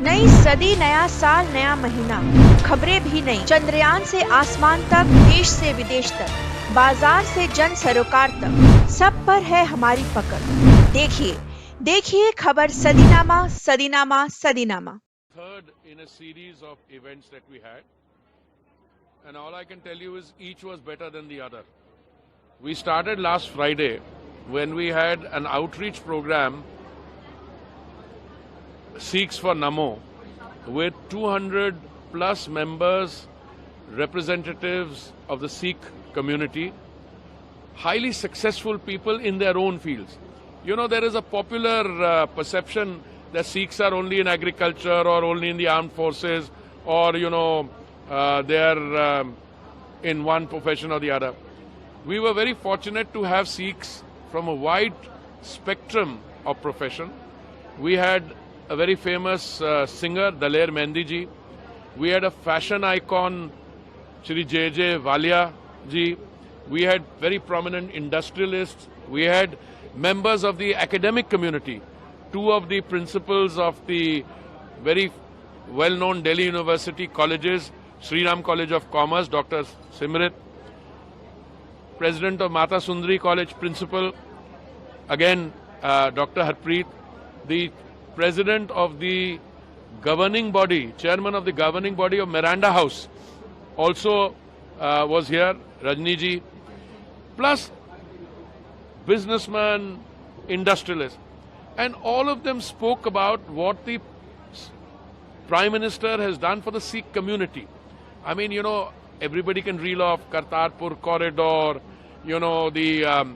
नई सदी, नया साल, नया महीना, खबरें भी नई। चंद्रयान से आसमान तक, देश से विदेश तक, बाजार से जन सरोकार तक, सब पर है हमारी पकड़। देखिए, देखिए खबर सदीनामा, सदीनामा, सदीनामा। Third in a series of events that we had, and all I can tell you is each was better than the other. We started last Friday when we had an outreach program, Sikhs for Namo, with 200 plus members, representatives of the Sikh community, highly successful people in their own fields. You know, there is a popular perception that Sikhs are only in agriculture or only in the armed forces or, they are in one profession or the other. We were very fortunate to have Sikhs from a wide spectrum of profession. We had a very famous singer, Daler Mehndi ji. We had a fashion icon, Shri J.J. Walia ji. We had very prominent industrialists. We had members of the academic community. Two of the principals of the very well-known Delhi University colleges, Sri Ram College of Commerce, Dr. Simrit, President of Mata Sundari College Principal, again Dr. Harpreet, the President of the governing body, Chairman of the governing body of Miranda House, also was here, Rajni ji, plus businessman, industrialist. And all of them spoke about what the Prime Minister has done for the Sikh community. I mean, everybody can reel off Kartarpur corridor, the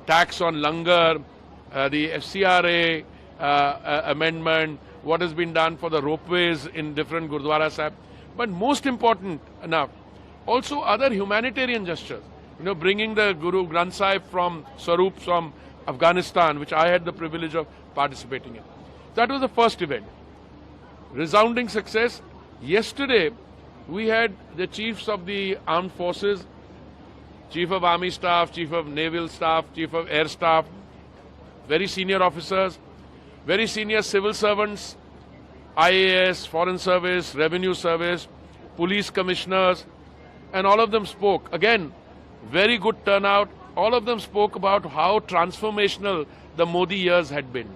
tax on langar, the FCRA amendment, what has been done for the ropeways in different Gurdwara Sahib. But most important enough, also other humanitarian gestures. Bringing the Guru Granth Sahib from Swarup from Afghanistan, which I had the privilege of participating in. That was the first event. Resounding success. Yesterday, we had the chiefs of the armed forces, Chief of Army Staff, Chief of Naval Staff, Chief of Air Staff, very senior officers, very senior civil servants, IAS, Foreign Service, Revenue Service, police commissioners, and all of them spoke. Again, very good turnout. All of them spoke about how transformational the Modi years had been.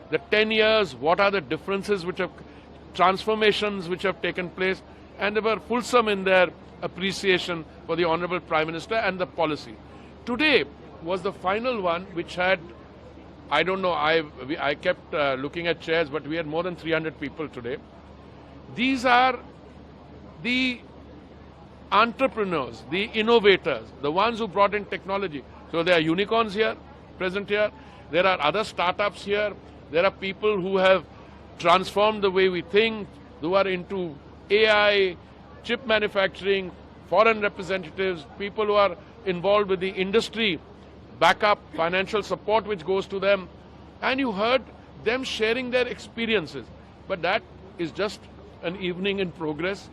The 10 years, what are the differences transformations which have taken place, and they were fulsome in their appreciation for the Honorable Prime Minister and the policy. Today was the final one which had, I don't know, I kept looking at chairs, but we had more than 300 people today. These are the entrepreneurs, the innovators, the ones who brought in technology. So there are unicorns here, present here. There are other startups here. There are people who have transformed the way we think, who are into AI, chip manufacturing, foreign representatives, people who are involved with the industry, backup, financial support which goes to them. And you heard them sharing their experiences. But that is just an evening in progress.